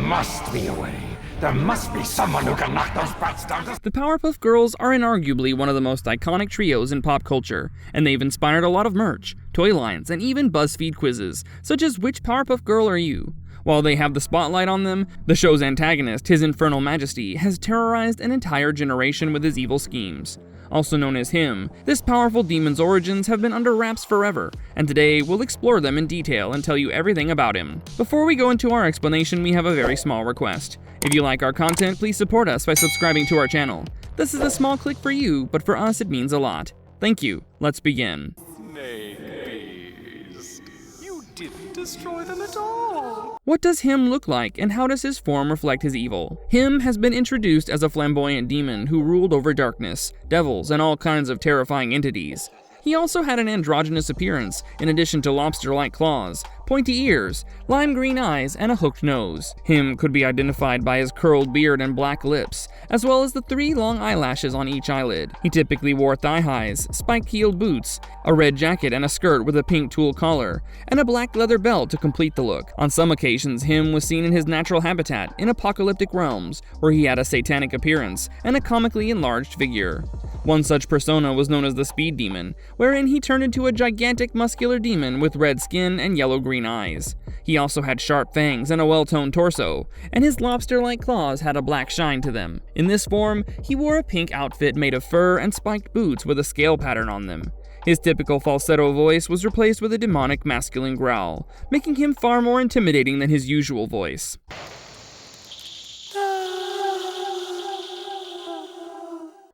must be a way. There must be someone who can knock those brats down to... The Powerpuff Girls are inarguably one of the most iconic trios in pop culture, and they've inspired a lot of merch, toy lines, and even BuzzFeed quizzes, such as Which Powerpuff Girl Are You? While they have the spotlight on them, the show's antagonist, His Infernal Majesty, has terrorized an entire generation with his evil schemes. Also known as Him, this powerful demon's origins have been under wraps forever, and today we'll explore them in detail and tell you everything about him. Before we go into our explanation, we have a very small request. If you like our content, please support us by subscribing to our channel. This is a small click for you, but for us it means a lot. Thank you. Let's begin. Snake bees. You didn't destroy them at all. What does Him look like, and how does his form reflect his evil? Him has been introduced as a flamboyant demon who ruled over darkness, devils, and all kinds of terrifying entities. He also had an androgynous appearance, in addition to lobster-like claws, pointy ears, lime green eyes, and a hooked nose. Him could be identified by his curled beard and black lips, as well as the 3 long eyelashes on each eyelid. He typically wore thigh-highs, spike-heeled boots, a red jacket and a skirt with a pink tulle collar, and a black leather belt to complete the look. On some occasions, Him was seen in his natural habitat in apocalyptic realms, where he had a satanic appearance and a comically enlarged figure. One such persona was known as the Speed Demon, wherein he turned into a gigantic muscular demon with red skin and yellow-green eyes. He also had sharp fangs and a well-toned torso, and his lobster-like claws had a black shine to them. In this form, he wore a pink outfit made of fur and spiked boots with a scale pattern on them. His typical falsetto voice was replaced with a demonic masculine growl, making him far more intimidating than his usual voice.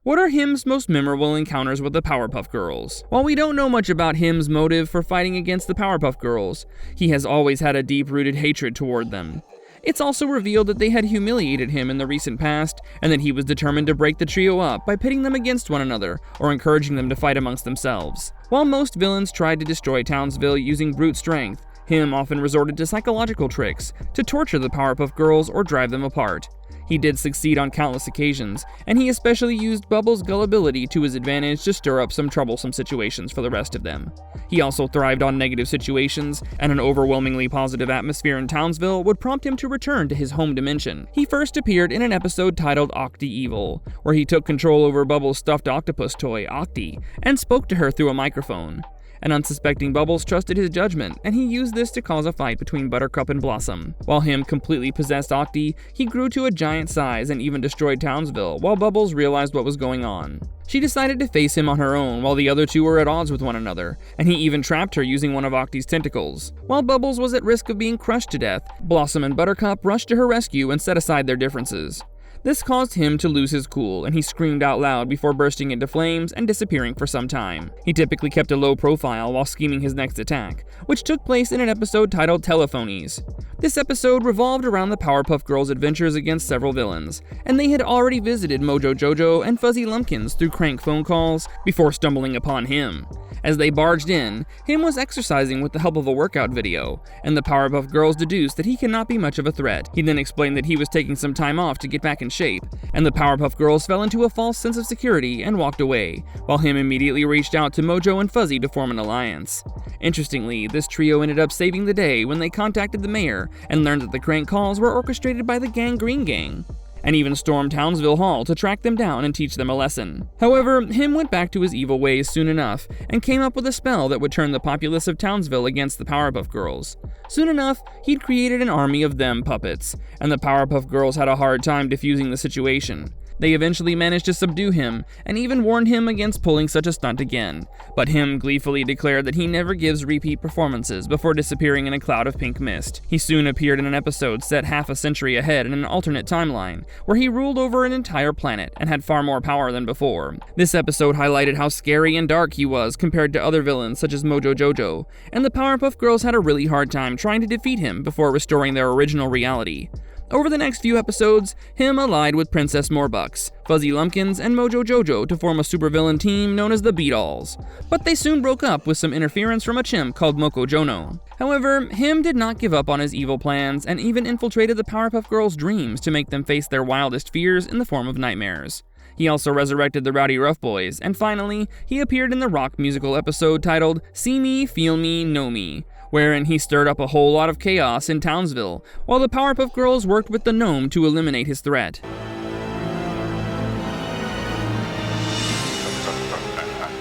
What are Him's most memorable encounters with the Powerpuff Girls? While we don't know much about Him's motive for fighting against the Powerpuff Girls, he has always had a deep-rooted hatred toward them. It's also revealed that they had humiliated him in the recent past, and that he was determined to break the trio up by pitting them against one another, or encouraging them to fight amongst themselves. While most villains tried to destroy Townsville using brute strength, Him often resorted to psychological tricks to torture the Powerpuff Girls or drive them apart. He did succeed on countless occasions, and he especially used Bubbles' gullibility to his advantage to stir up some troublesome situations for the rest of them. He also thrived on negative situations, and an overwhelmingly positive atmosphere in Townsville would prompt him to return to his home dimension. He first appeared in an episode titled Octi Evil, where he took control over Bubbles' stuffed octopus toy, Octi, and spoke to her through a microphone. An unsuspecting Bubbles trusted his judgment, and he used this to cause a fight between Buttercup and Blossom. While Him completely possessed Octi, he grew to a giant size and even destroyed Townsville, while Bubbles realized what was going on. She decided to face him on her own while the other two were at odds with one another, and he even trapped her using one of Octi's tentacles. While Bubbles was at risk of being crushed to death, Blossom and Buttercup rushed to her rescue and set aside their differences. This caused Him to lose his cool, and he screamed out loud before bursting into flames and disappearing for some time. He typically kept a low profile while scheming his next attack, which took place in an episode titled Telephonies. This episode revolved around the Powerpuff Girls' adventures against several villains, and they had already visited Mojo Jojo and Fuzzy Lumpkins through crank phone calls before stumbling upon Him. As they barged in, Him was exercising with the help of a workout video, and the Powerpuff Girls deduced that he cannot be much of a threat. He then explained that he was taking some time off to get back in shape, and the Powerpuff Girls fell into a false sense of security and walked away, while Him immediately reached out to Mojo and Fuzzy to form an alliance. Interestingly, this trio ended up saving the day when they contacted the mayor and learned that the crank calls were orchestrated by the Gangrene Gang, and even stormed Townsville Hall to track them down and teach them a lesson. However, Him went back to his evil ways soon enough, and came up with a spell that would turn the populace of Townsville against the Powerpuff Girls. Soon enough, he'd created an army of them puppets, and the Powerpuff Girls had a hard time defusing the situation. They eventually managed to subdue him, and even warned him against pulling such a stunt again, but Him gleefully declared that he never gives repeat performances before disappearing in a cloud of pink mist. He soon appeared in an episode set half a century ahead in an alternate timeline, where he ruled over an entire planet and had far more power than before. This episode highlighted how scary and dark he was compared to other villains such as Mojo Jojo, and the Powerpuff Girls had a really hard time trying to defeat him before restoring their original reality. Over the next few episodes, Him allied with Princess Morbucks, Fuzzy Lumpkins, and Mojo Jojo to form a supervillain team known as the Beat-Alls, but they soon broke up with some interference from a chimp called Moko Jono. However, Him did not give up on his evil plans and even infiltrated the Powerpuff Girls' dreams to make them face their wildest fears in the form of nightmares. He also resurrected the Rowdy Rough Boys, and finally, he appeared in the rock musical episode titled See Me, Feel Me, Know Me, wherein he stirred up a whole lot of chaos in Townsville, while the Powerpuff Girls worked with the gnome to eliminate his threat.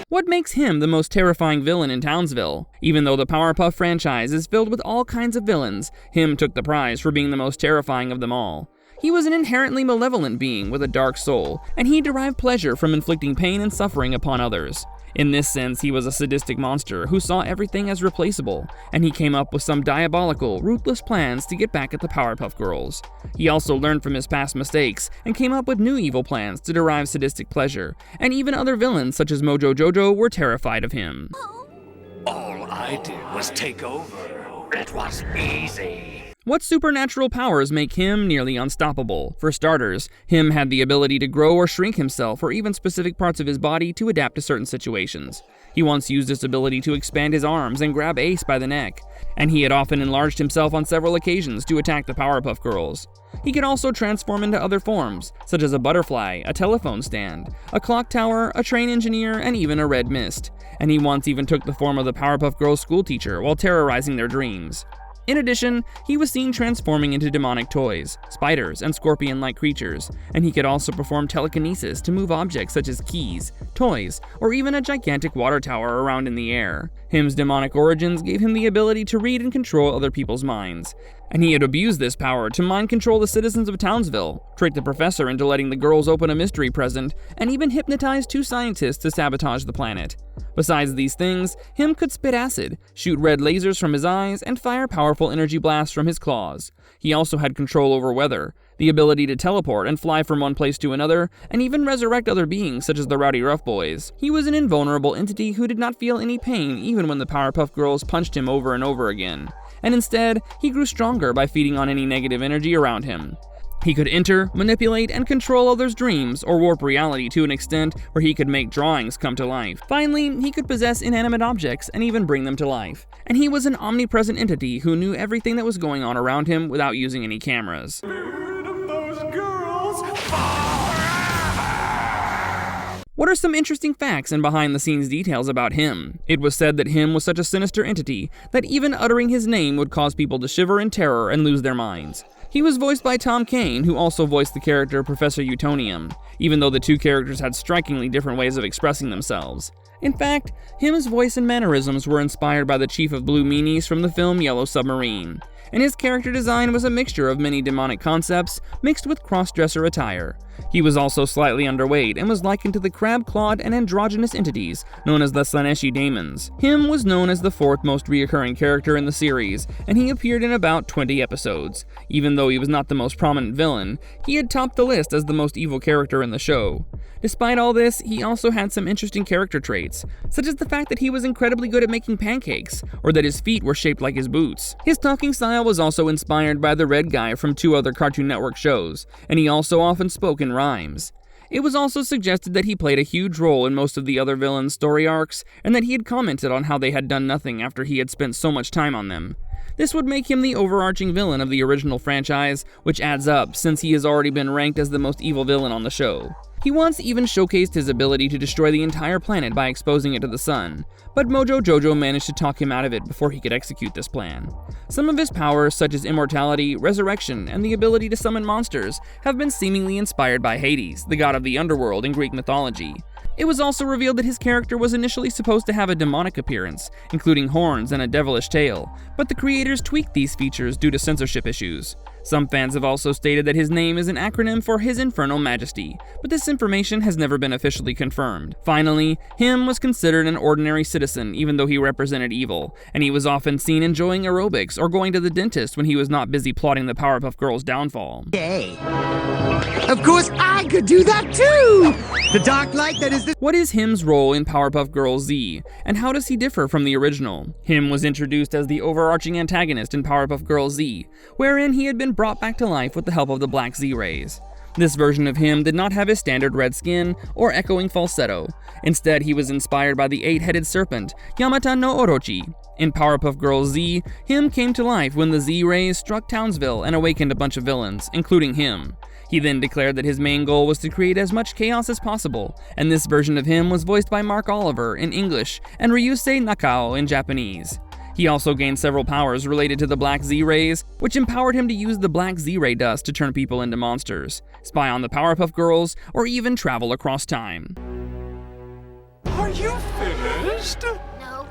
What makes him the most terrifying villain in Townsville? Even though the Powerpuff franchise is filled with all kinds of villains, him took the prize for being the most terrifying of them all. He was an inherently malevolent being with a dark soul, and he derived pleasure from inflicting pain and suffering upon others. In this sense, he was a sadistic monster who saw everything as replaceable, and he came up with some diabolical, ruthless plans to get back at the Powerpuff Girls. He also learned from his past mistakes and came up with new evil plans to derive sadistic pleasure, and even other villains such as Mojo Jojo were terrified of him. All I did was take over. It was easy. What supernatural powers make him nearly unstoppable? For starters, him had the ability to grow or shrink himself or even specific parts of his body to adapt to certain situations. He once used this ability to expand his arms and grab Ace by the neck, and he had often enlarged himself on several occasions to attack the Powerpuff Girls. He could also transform into other forms, such as a butterfly, a telephone stand, a clock tower, a train engineer, and even a red mist. And he once even took the form of the Powerpuff Girls schoolteacher while terrorizing their dreams. In addition, he was seen transforming into demonic toys, spiders, and scorpion-like creatures, and he could also perform telekinesis to move objects such as keys, toys, or even a gigantic water tower around in the air. Him's demonic origins gave him the ability to read and control other people's minds, and he had abused this power to mind control the citizens of Townsville, trick the professor into letting the girls open a mystery present, and even hypnotize 2 scientists to sabotage the planet. Besides these things, him could spit acid, shoot red lasers from his eyes, and fire powerful energy blasts from his claws. He also had control over weather, the ability to teleport and fly from one place to another, and even resurrect other beings such as the Rowdy Rough Boys. He was an invulnerable entity who did not feel any pain even when the Powerpuff Girls punched him over and over again. And instead, he grew stronger by feeding on any negative energy around him. He could enter, manipulate, and control others' dreams, or warp reality to an extent where he could make drawings come to life. Finally, he could possess inanimate objects and even bring them to life. And he was an omnipresent entity who knew everything that was going on around him without using any cameras. Get rid of those girls. What are some interesting facts and behind-the-scenes details about him? It was said that him was such a sinister entity that even uttering his name would cause people to shiver in terror and lose their minds. He was voiced by Tom Kane, who also voiced the character Professor Utonium, even though the 2 characters had strikingly different ways of expressing themselves. In fact, him's voice and mannerisms were inspired by the Chief of Blue Meanies from the film Yellow Submarine, and his character design was a mixture of many demonic concepts mixed with cross-dresser attire. He was also slightly underweight and was likened to the crab-clawed and androgynous entities known as the Slaneshi Daemons. Him was known as the 4th most reoccurring character in the series, and he appeared in about 20 episodes. Even though he was not the most prominent villain, he had topped the list as the most evil character in the show. Despite all this, he also had some interesting character traits, such as the fact that he was incredibly good at making pancakes, or that his feet were shaped like his boots. His talking style was also inspired by the Red Guy from 2 other Cartoon Network shows, and he also often spoke in rhymes. It was also suggested that he played a huge role in most of the other villains' story arcs, and that he had commented on how they had done nothing after he had spent so much time on them. This would make him the overarching villain of the original franchise, which adds up since he has already been ranked as the most evil villain on the show. He once even showcased his ability to destroy the entire planet by exposing it to the sun, but Mojo Jojo managed to talk him out of it before he could execute this plan. Some of his powers, such as immortality, resurrection, and the ability to summon monsters, have been seemingly inspired by Hades, the god of the underworld in Greek mythology. It was also revealed that his character was initially supposed to have a demonic appearance, including horns and a devilish tail, but the creators tweaked these features due to censorship issues. Some fans have also stated that his name is an acronym for His Infernal Majesty, but this information has never been officially confirmed. Finally, him was considered an ordinary citizen even though he represented evil, and he was often seen enjoying aerobics or going to the dentist when he was not busy plotting the Powerpuff Girls' downfall. Yay. Of course I could do that too! The dark light that is the— What is Him's role in Powerpuff Girls Z, and how does he differ from the original? Him was introduced as the overarching antagonist in Powerpuff Girls Z, wherein he had been brought back to life with the help of the Black Z-Rays. This version of him did not have his standard red skin or echoing falsetto. Instead, he was inspired by the 8-headed serpent, Yamata no Orochi. In Powerpuff Girls Z, him came to life when the Z-Rays struck Townsville and awakened a bunch of villains, including him. He then declared that his main goal was to create as much chaos as possible, and this version of him was voiced by Mark Oliver in English and Ryusei Nakao in Japanese. He also gained several powers related to the Black Z-Rays, which empowered him to use the Black Z-Ray dust to turn people into monsters, spy on the Powerpuff Girls, or even travel across time. Are you finished? No,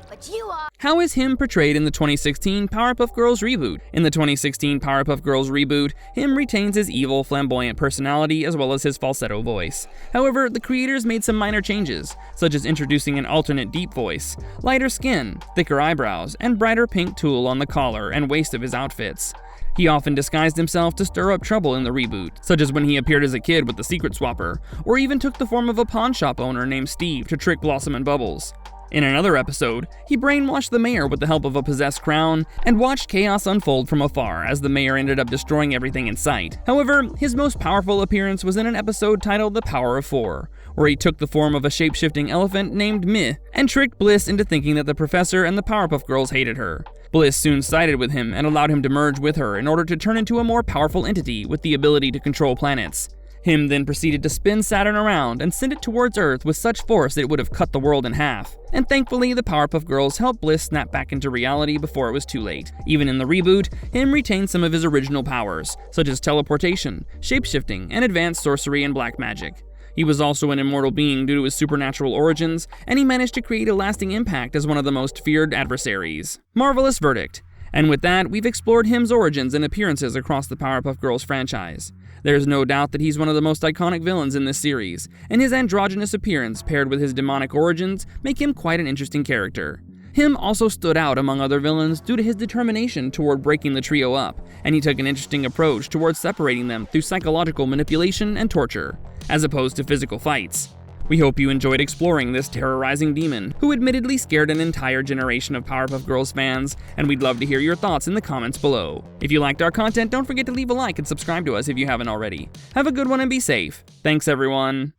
but you are. How is him portrayed in the 2016 Powerpuff Girls reboot? In the 2016 Powerpuff Girls reboot, him retains his evil, flamboyant personality as well as his falsetto voice. However, the creators made some minor changes, such as introducing an alternate deep voice, lighter skin, thicker eyebrows, and brighter pink tulle on the collar and waist of his outfits. He often disguised himself to stir up trouble in the reboot, such as when he appeared as a kid with the Secret Swapper, or even took the form of a pawn shop owner named Steve to trick Blossom and Bubbles. In another episode, he brainwashed the mayor with the help of a possessed crown, and watched chaos unfold from afar as the mayor ended up destroying everything in sight. However, his most powerful appearance was in an episode titled The Power of Four, where he took the form of a shape-shifting elephant named Mih, and tricked Bliss into thinking that the professor and the Powerpuff Girls hated her. Bliss soon sided with him and allowed him to merge with her in order to turn into a more powerful entity with the ability to control planets. Him then proceeded to spin Saturn around and send it towards Earth with such force that it would have cut the world in half. And thankfully, the Powerpuff Girls helped Bliss snap back into reality before it was too late. Even in the reboot, him retained some of his original powers, such as teleportation, shapeshifting, and advanced sorcery and black magic. He was also an immortal being due to his supernatural origins, and he managed to create a lasting impact as one of the most feared adversaries. Marvelous verdict. And with that, we've explored him's origins and appearances across the Powerpuff Girls franchise. There's no doubt that he's one of the most iconic villains in this series, and his androgynous appearance paired with his demonic origins make him quite an interesting character. Him also stood out among other villains due to his determination toward breaking the trio up, and he took an interesting approach towards separating them through psychological manipulation and torture, as opposed to physical fights. We hope you enjoyed exploring this terrorizing demon, who admittedly scared an entire generation of Powerpuff Girls fans, and we'd love to hear your thoughts in the comments below. If you liked our content, don't forget to leave a like and subscribe to us if you haven't already. Have a good one and be safe. Thanks everyone.